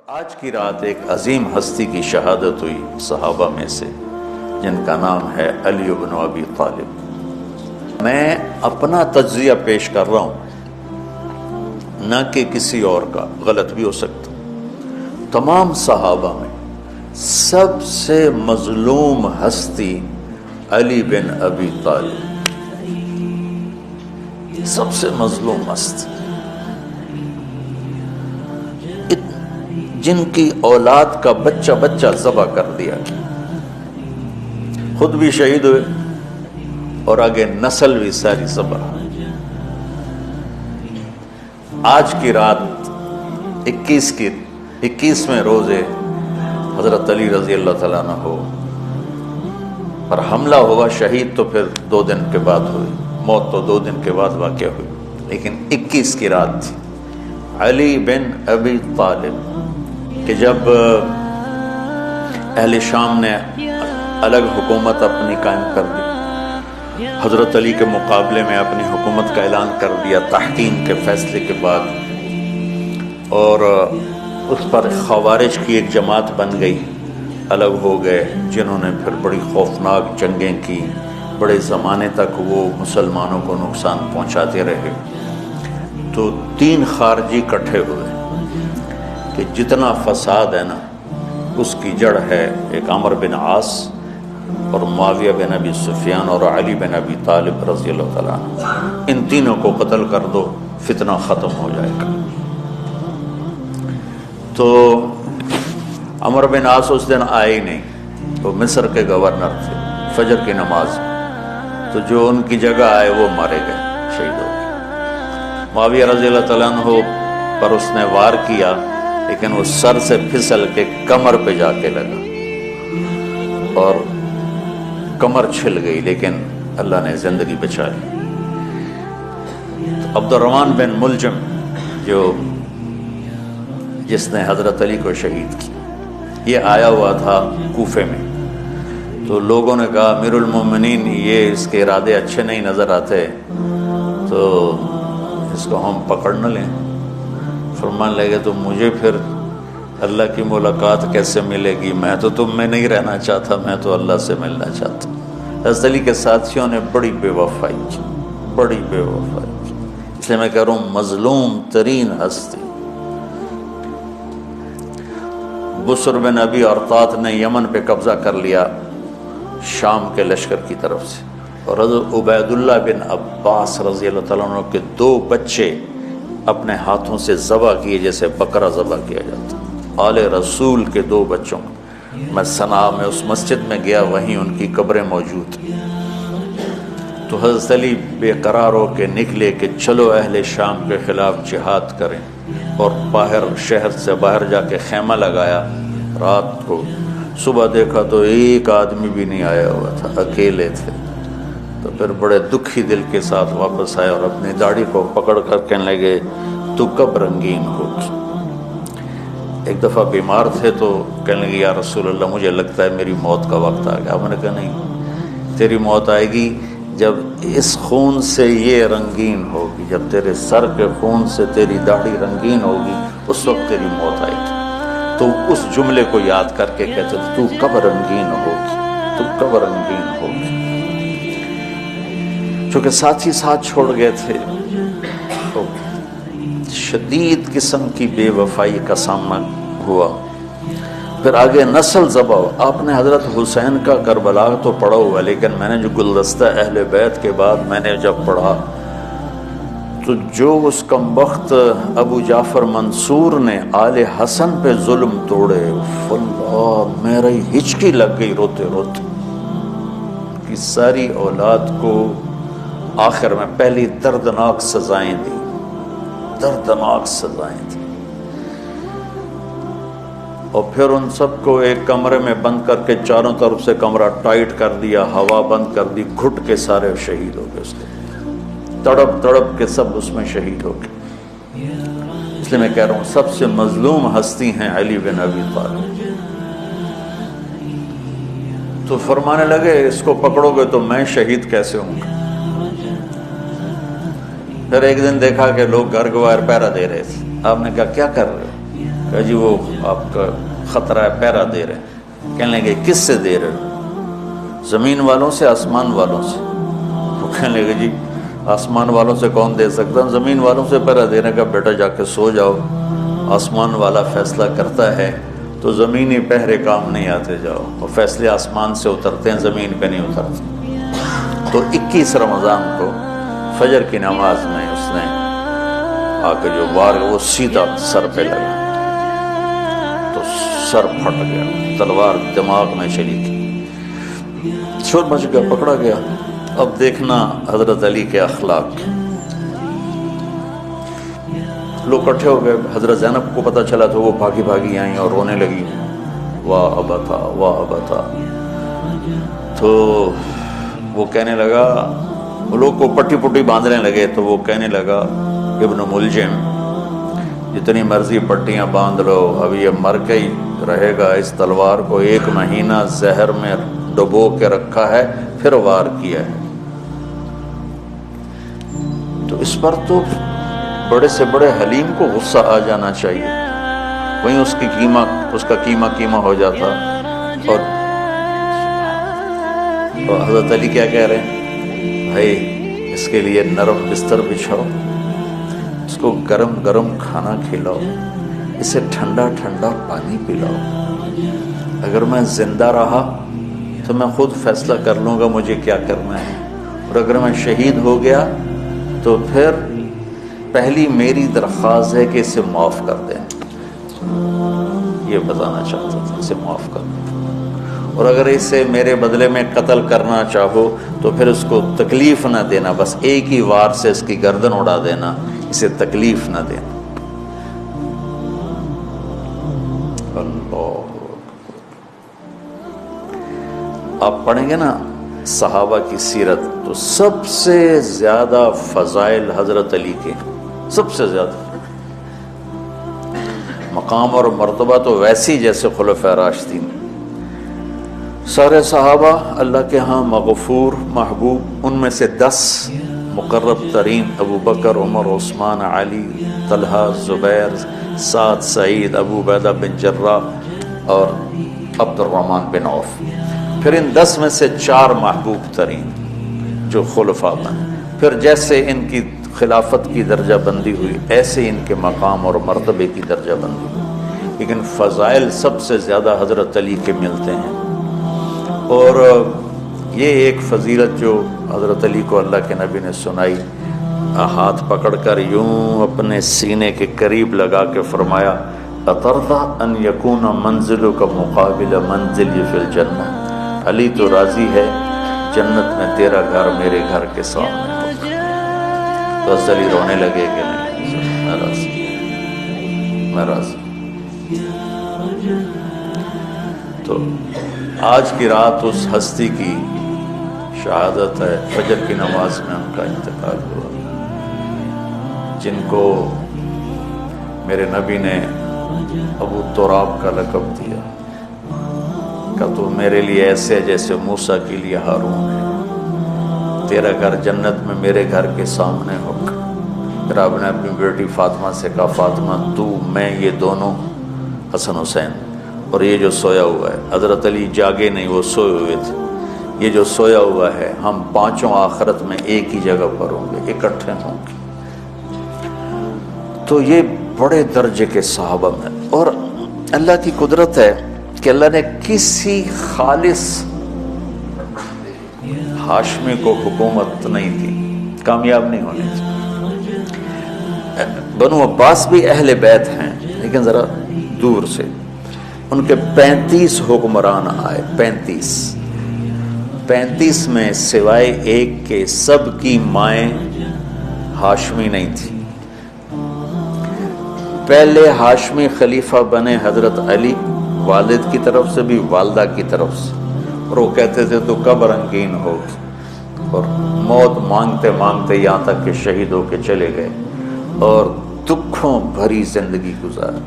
آج کی رات ایک عظیم ہستی کی شہادت ہوئی صحابہ میں سے، جن کا نام ہے علی بن ابی طالب۔ میں اپنا تجزیہ پیش کر رہا ہوں، نہ کہ کسی اور کا، غلط بھی ہو سکتا۔ تمام صحابہ میں سب سے مظلوم ہستی علی بن ابی طالب، سب سے مظلوم ہستی، جن کی اولاد کا بچہ بچہ ذبح کر دیا، خود بھی شہید ہوئے اور آگے نسل بھی ساری ذبح۔ آج کی رات 21ویں روزے حضرت علی رضی اللہ تعالیٰ عنہ پر حملہ ہوا، شہید تو پھر 2 دن کے بعد ہوئی، موت تو 2 دن کے بعد واقع ہوئی، لیکن 21 کی رات تھی علی بن ابی طالب کہ جب اہل شام نے الگ حکومت اپنی قائم کر دی، حضرت علی کے مقابلے میں اپنی حکومت کا اعلان کر دیا تحکیم کے فیصلے کے بعد، اور اس پر خوارج کی ایک جماعت بن گئی، الگ ہو گئے، جنہوں نے پھر بڑی خوفناک جنگیں کی، بڑے زمانے تک وہ مسلمانوں کو نقصان پہنچاتے رہے۔ تو 3 خارجی اکٹھے ہوئے کہ جتنا فساد ہے نا اس کی جڑ ہے ایک عمرو بن عاص اور معاویہ بن ابی سفیان اور علی بن ابی طالب رضی اللہ تعالیٰ عنہ، ان تینوں کو قتل کر دو، فتنہ ختم ہو جائے گا۔ تو عمرو بن عاص اس دن آئے ہی نہیں، وہ مصر کے گورنر تھے، فجر کی نماز، تو جو ان کی جگہ آئے وہ مارے گئے، شہید ہو گئے۔ معاویہ رضی اللہ تعالیٰ عنہ پر اس نے وار کیا، لیکن وہ سر سے پھسل کے کمر پہ جا کے لگا اور کمر چھل گئی، لیکن اللہ نے زندگی بچائی۔ عبد الرحمن بن ملجم جس نے حضرت علی کو شہید کیا، یہ آیا ہوا تھا کوفے میں، تو لوگوں نے کہا امیر المومنین یہ اس کے ارادے اچھے نہیں نظر آتے، تو اس کو ہم پکڑ نہ لیں۔ فرمان لگے تو مجھے پھر اللہ کی ملاقات کیسے ملے گی؟ میں تو تم میں نہیں رہنا چاہتا، میں تو اللہ سے ملنا چاہتا۔ حضرت علی کے ساتھیوں نے بڑی بے وفائی کی، بڑی بے وفائی کی، اس لیے میں کہہ رہا ہوں مظلوم ترین ہستی۔ بسر بن ابی ارطاط نے یمن پہ قبضہ کر لیا شام کے لشکر کی طرف سے، اور حضرت عبید اللہ بن عباس رضی اللہ تعالیٰ عنہ کے 2 بچے اپنے ہاتھوں سے ذبح کیے، جیسے بکرا ذبح کیا جاتا۔ آل رسول کے 2 بچوں، میں صنعاء میں اس مسجد میں گیا، وہیں ان کی قبریں موجود ہیں۔ تو حضرت علی بے قرار ہو کے نکلے کہ چلو اہل شام کے خلاف جہاد کریں، اور باہر شہر سے باہر جا کے خیمہ لگایا رات کو۔ صبح دیکھا تو ایک آدمی بھی نہیں آیا ہوا تھا، اکیلے تھے۔ تو پھر بڑے دکھی دل کے ساتھ واپس آئے اور اپنی داڑھی کو پکڑ کر کہنے لگے تو کب رنگین ہوگی؟ ایک دفعہ بیمار تھے تو کہنے لگے یا رسول اللہ مجھے لگتا ہے میری موت کا وقت آ گیا۔ میں نے کہا نہیں، تیری موت آئے گی جب اس خون سے یہ رنگین ہوگی، جب تیرے سر کے خون سے تیری داڑھی رنگین ہوگی، اس وقت تیری موت آئے گی۔ تو اس جملے کو یاد کر کے کہتے تو کب رنگین ہوگی، تو کب رنگین ہوگی۔ چونکہ ساتھی ساتھ چھوڑ گئے تھے، تو شدید قسم کی بے وفائی کا سامنا ہوا۔ پھر آگے نسل ذبح ہوا۔ آپ نے حضرت حسین کا کربلا تو پڑھا ہوا، لیکن میں نے جو گلدستہ اہل بیت کے بعد میں نے جب پڑھا تو جو اس کمبخت ابو جعفر منصور نے آل حسن پہ ظلم توڑے، اللہ میری ہچکی لگ گئی روتے روتے۔ کہ ساری اولاد کو آخر میں پہلی دردناک سزائیں دی، دردناک سزائیں دی، اور پھر ان سب کو ایک کمرے میں بند کر کے چاروں طرف سے کمرہ ٹائٹ کر دیا، ہوا بند کر دی، گھٹ کے سارے شہید ہو گئے، اس کے تڑپ تڑپ کے سب اس میں شہید ہو گئے۔ اس لیے میں کہہ رہا ہوں سب سے مظلوم ہستی ہیں علی بن ابی طالب۔ تو فرمانے لگے اس کو پکڑو گے تو میں شہید کیسے ہوں گا؟ پھر ایک دن دیکھا کہ لوگ گھر گوار پہرا دے رہے تھے، آپ نے کہا کیا کر رہے ہو؟ کہ جی وہ آپ کا خطرہ ہے، پہرا دے رہے ہیں۔ کہنے لگے کس سے دے رہے ہو؟ زمین والوں سے، آسمان والوں سے؟ وہ کہنے لگے جی آسمان والوں سے کون دے سکتا ہوں، زمین والوں سے پہرا دینے کا۔ بیٹا جا کے سو جاؤ، آسمان والا فیصلہ کرتا ہے تو زمینی پہرے کام نہیں آتے، جاؤ۔ اور فیصلے آسمان سے اترتے ہیں، زمین پہ نہیں اترتے۔ تو 21 رمضان کو فجر کی نماز میں اس نے آ کے جو وار وہ سیدھا سر پہ لگا تو سر پھٹ گیا، تلوار دماغ میں چلی تھی، شور مچ گیا، پکڑا گیا۔ اب دیکھنا حضرت علی کے اخلاق، لوگ اکٹھے ہو گئے۔ حضرت زینب کو پتہ چلا تو وہ بھاگی بھاگی آئیں اور رونے لگی، واہ ابتا واہ ابتا۔ تو وہ کہنے لگا، وہ لوگ کو پٹی پٹی باندھنے لگے تو وہ کہنے لگا ابن ملجم جتنی مرضی پٹیاں باندھ لو، اب یہ مر کے ہی رہے گا۔ اس تلوار کو 1 مہینہ زہر میں ڈبو کے رکھا ہے، پھر وار کیا ہے۔ تو اس پر تو بڑے سے بڑے حلیم کو غصہ آ جانا چاہیے، وہیں اس کا قیمہ ہو جاتا۔ اور حضرت علی کیا کہہ رہے ہیں؟ بھائی اس کے لیے نرم بستر بچھاؤ، اس کو گرم گرم کھانا کھلاؤ، اسے ٹھنڈا ٹھنڈا پانی پلاؤ۔ اگر میں زندہ رہا تو میں خود فیصلہ کر لوں گا مجھے کیا کرنا ہے، اور اگر میں شہید ہو گیا تو پھر پہلی میری درخواست ہے کہ اسے معاف کر دیں۔ یہ بتانا چاہتا تھا، اسے معاف کر دیں، اور اگر اسے میرے بدلے میں قتل کرنا چاہو تو پھر اس کو تکلیف نہ دینا، بس ایک ہی وار سے اس کی گردن اڑا دینا، اسے تکلیف نہ دینا۔ آپ پڑھیں گے نا صحابہ کی سیرت تو سب سے زیادہ فضائل حضرت علی کے، سب سے زیادہ مقام اور مرتبہ تو ویسی جیسے خلفائے راشدین۔ سارے صحابہ اللہ کے ہاں مغفور محبوب، ان میں سے 10 مقرب ترین ابو بکر، عمر، عثمان، علی، طلحہ، زبیر، سعد، سعید، ابو عبیدہ بن جراح اور عبد الرحمن بن عوف۔ پھر ان 10 میں سے 4 محبوب ترین جو خلفاء بنے، پھر جیسے ان کی خلافت کی درجہ بندی ہوئی ایسے ان کے مقام اور مرتبے کی درجہ بندی ہوئی، لیکن فضائل سب سے زیادہ حضرت علی کے ملتے ہیں۔ اور یہ ایک فضیلت جو حضرت علی کو اللہ کے نبی نے سنائی، ہاتھ پکڑ کر یوں اپنے سینے کے قریب لگا کے فرمایا، اَتَرْضَىٰ أَن يَكُونَ مَنزِلُكَ مُقَابِلَ مَنزِلِي فِي الْجَنَّةِ، علی تو راضی ہے جنت میں تیرا گھر میرے گھر کے سامنے ہوگا۔ تو حضرت علی رونے لگے کہ نہیں، میں راضی، میں راضی۔ تو آج کی رات اس ہستی کی شہادت ہے، فجر کی نماز میں ان کا انتقال ہوا، جن کو میرے نبی نے ابو تراب کا لقب دیا کہ تو میرے لیے ایسے جیسے موسیٰ کے لیے ہارون ہے، تیرا گھر جنت میں میرے گھر کے سامنے ہوگا۔ پھر آپ نے اپنی بیٹی فاطمہ سے کہا، فاطمہ تو میں یہ دونوں، حسن حسین، اور یہ جو سویا ہوا ہے، حضرت علی جاگے نہیں، وہ سوئے ہوئے تھے، یہ جو سویا ہوا ہے ہم پانچوں آخرت میں ایک ہی جگہ پر ہوں گے، اکٹھے ہوں گے۔ تو یہ بڑے درجے کے صحابہ میں، اور اللہ کی قدرت ہے کہ اللہ نے کسی خالص ہاشمی کو حکومت نہیں دی، کامیاب نہیں ہونے تھی۔ بنو عباس بھی اہل بیت ہیں لیکن ذرا دور سے، ان کے 35 حکمران آئے، 35 میں سوائے ایک کے سب کی مائیں ہاشمی نہیں تھی۔ پہلے ہاشمی خلیفہ بنے حضرت علی، والد کی طرف سے بھی والدہ کی طرف سے، اور وہ کہتے تھے تو کب رنگین ہوگی، اور موت مانگتے مانگتے یہاں تک کہ شہید ہو کے چلے گئے اور دکھوں بھری زندگی گزاری۔